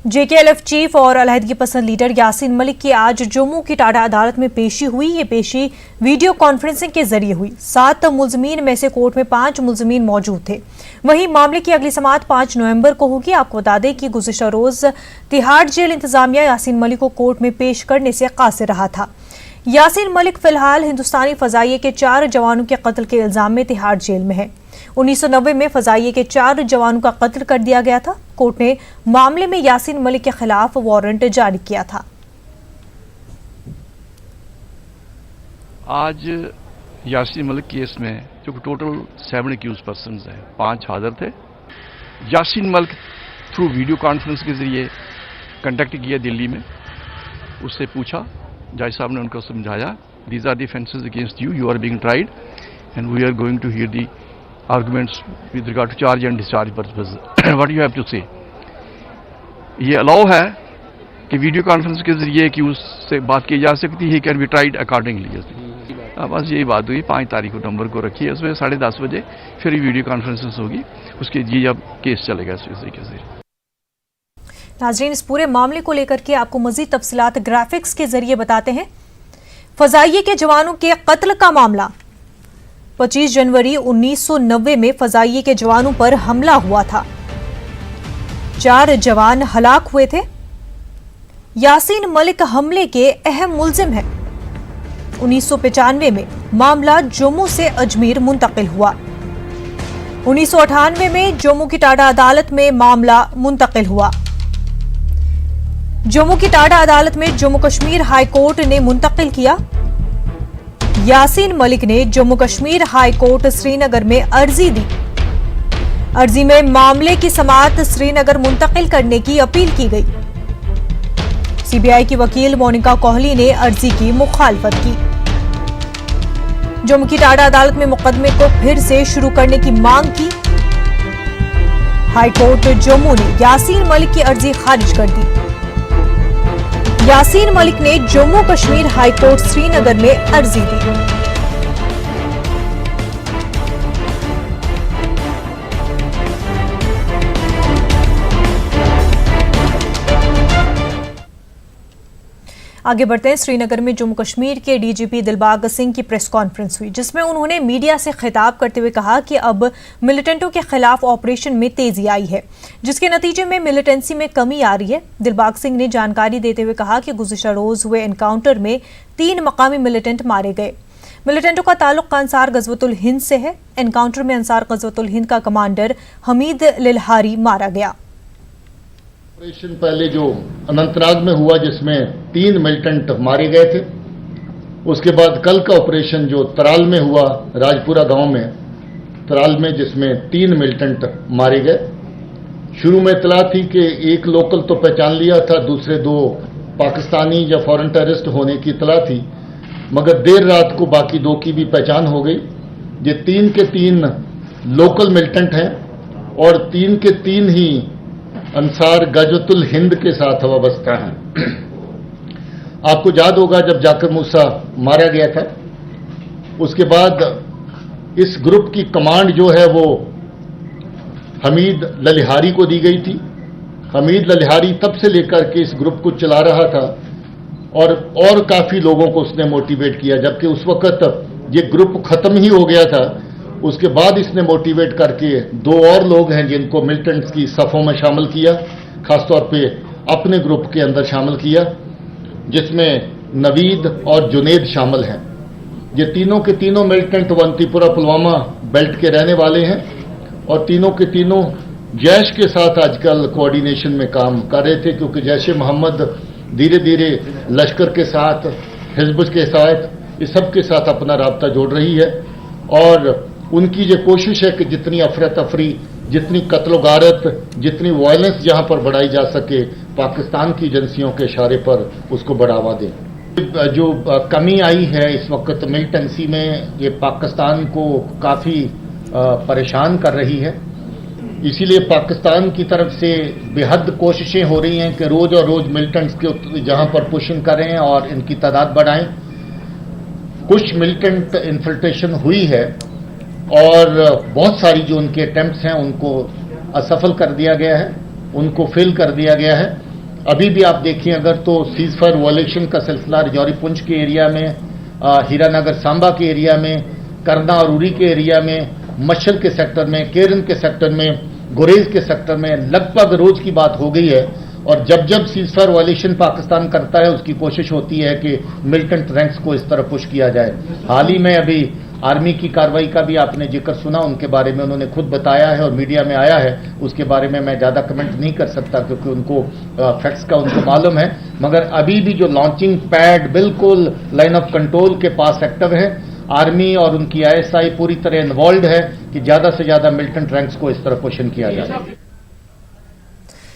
JKLF chief और अलहदगी पसंद leader Yasin Malik की आज जम्मू की टाडा अदालत में पेशी हुई। ये पेशी वीडियो कॉन्फ्रेंसिंग के जरिए हुई। 7 मुलजमीन में से कोर्ट में 5 मुलजमीन मौजूद थे। वहीं मामले की अगली समाअत 5 नवंबर को होगी। आपको बता दें कि गुज़िश्ता रोज तिहाड़ जेल इंतजामिया यासीन मलिक को कोर्ट में पेश करने से कासिर रहा था। यासीन मलिक फिलहाल हिंदुस्तानी फजाइये के 4 जवानों के कत्ल के इल्जाम में तिहाड़ जेल में है। 1990 में फजाइये के 4 जवानों का कत्ल कर दिया गया था। कोर्ट ने मामले में यासीन मलिक के खिलाफ वारंट जारी किया था। आज यासीन मलिक केस में जो टोटल 7 एक्यूज पर्सन्स हैं, 5 हाजिर थे। Yasin Malik through video conference के जरिए कंडक्ट किया दिल्ली में। उससे पूछा, जज साहब ने उनको समझाया, these are the offences against you, you are being tried and we are going to hear the arguments with regard to charge and discharge purposes. What you have to say? ये अलाउ है कि video conference के जरिए कि उससे बात की जा सकती है, कैन बी ट्राइड अकॉर्डिंगली। बस यही बात हुई। 5 तारीख को नंबर को रखी है, उसमें 10:30 बजे फिर वीडियो कॉन्फ्रेंस होगी। उसके जी अब केस चलेगा इस तरीके से। नाज़रीन, इस पूरे मामले को लेकर के आपको मजीद तफसीलात ग्राफिक्स के जरिए बताते हैं। फजाइये के जवानों के कत्ल का मामला 25 जनवरी 1990 में फजाइये के जवानों पर हमला हुआ था। 4 जवान हलाक हुए थे। यासीन मलिक हमले के अहम मुलजिम हैं। 1995 में मामला जम्मू से अजमेर मुंतकिल हुआ। 1998 में जम्मू की टाडा अदालत में मामला मुंतकिल हुआ। जम्मू की टाडा अदालत में जम्मू कश्मीर हाई कोर्ट ने मुंतकिल किया। यासीन मलिक ने जम्मू कश्मीर हाई कोर्ट श्रीनगर में अर्जी दी। अर्जी में मामले की समाअत श्रीनगर मुंतकिल करने की अपील की गई। सीबीआई की वकील मोनिका कोहली ने अर्जी की मुखालफत की। जम्मू की टाडा अदालत में मुकदमे को फिर से शुरू करने की मांग की। हाई कोर्ट जम्मू ने यासीन मलिक की अर्जी खारिज कर दी। यासीन मलिक ने जम्मू कश्मीर हाई कोर्ट श्रीनगर में अर्जी दी। आगे बढ़ते हैं। श्रीनगर में जम्मू कश्मीर के डीजीपी दिलबाग सिंह की प्रेस कॉन्फ्रेंस हुई, जिसमें उन्होंने मीडिया से खिताब करते हुए कहा कि अब मिलिटेंटों के खिलाफ ऑपरेशन में तेजी आई है, जिसके नतीजे में मिलिटेंसी में कमी आ रही है। दिलबाग सिंह ने जानकारी देते हुए कहा कि गुज़िश्ता रोज हुए एनकाउंटर में 3 मकामी मिलिटेंट मारे गए। मिलिटेंटों का ताल्लुक अंसार गज़वतुल हिंद से है। एनकाउंटर में अंसार गज़वतुल हिंद का कमांडर हमीद लिलहारी मारा गया। ऑपरेशन पहले जो अनंतनाग में हुआ, जिसमें 3 मिलिटेंट मारे गए थे। उसके बाद कल का ऑपरेशन जो तराल में हुआ, राजपुरा गांव में तराल में, जिसमें 3 मिलिटेंट मारे गए। शुरू में इतला थी कि एक लोकल तो पहचान लिया था, दूसरे 2 पाकिस्तानी या फॉरेन टेररिस्ट होने की इतला थी, मगर देर रात को बाकी 2 की भी पहचान हो गई। ये 3 के 3 लोकल मिलिटेंट हैं और 3 के 3 ही अंसार गज़वतुल हिंद के साथ वाबस्ता हैं। आपको याद होगा जब जाकिर मूसा मारा गया था, उसके बाद इस ग्रुप की कमांड जो है वो हमीद लिलहारी को दी गई थी। हमीद लिलहारी तब से लेकर के इस ग्रुप को चला रहा था और काफी लोगों को उसने मोटिवेट किया, जबकि उस वक्त ये ग्रुप खत्म ही हो गया था। उसके बाद इसने मोटिवेट करके 2 और लोग हैं जिनको मिलिटेंट्स की सफ़ों में शामिल किया, खासतौर पे अपने ग्रुप के अंदर शामिल किया, जिसमें नवीद और जुनेद शामिल हैं। ये तीनों के तीनों मिलिटेंट अवंतीपुरा पुलवामा बेल्ट के रहने वाले हैं और तीनों के तीनों जैश के साथ आजकल कोऑर्डिनेशन में काम कर रहे थे, क्योंकि जैश मोहम्मद धीरे धीरे लश्कर के साथ, हिजब के साथ, इस सब के साथ अपना राब्ता जोड़ रही है। और उनकी ये कोशिश है कि जितनी अफरा तफरी, जितनी कत्ल गारत, जितनी वायलेंस जहां पर बढ़ाई जा सके, पाकिस्तान की एजेंसियों के इशारे पर उसको बढ़ावा दें। जो कमी आई है इस वक्त मिलिटेंसी में, ये पाकिस्तान को काफ़ी परेशान कर रही है। इसीलिए पाकिस्तान की तरफ से बेहद कोशिशें हो रही हैं कि रोज़ और रोज़ मिलिटेंट्स के जहां पर पुशिंग करें और इनकी तादाद बढ़ाएं। कुछ मिलिटेंट इन्फिल्ट्रेशन हुई है और बहुत सारी जो उनके अटेम्प्ट्स हैं उनको असफल कर दिया गया है, उनको फेल कर दिया गया है। अभी भी आप देखिए अगर तो सीज फायर वॉयलेशन का सिलसिला रजौरी पुंछ के एरिया में, हीरानगर सांबा के एरिया में, करना और उरी के एरिया में, मशल के सेक्टर में, केरन के सेक्टर में, गुरेज के सेक्टर में लगभग रोज की बात हो गई है। और जब जब सीज फायर वायलेशन पाकिस्तान करता है उसकी कोशिश होती है कि मिलिटेंट रैंक्स को इस तरह पुश किया जाए। हाल ही में अभी आर्मी की कार्रवाई का भी आपने जिक्र सुना, उनके बारे में उन्होंने खुद बताया है और मीडिया में आया है, उसके बारे में मैं ज़्यादा कमेंट नहीं कर सकता क्योंकि उनको फैक्ट्स का उनको मालूम है। मगर अभी भी जो लॉन्चिंग पैड बिल्कुल लाइन ऑफ कंट्रोल के पास सेक्टर है, आर्मी और उनकी ISI पूरी तरह इन्वॉल्व है कि ज़्यादा से ज़्यादा मिलिटेंट रैंक्स को इस तरह क्वेश्चन किया जाए।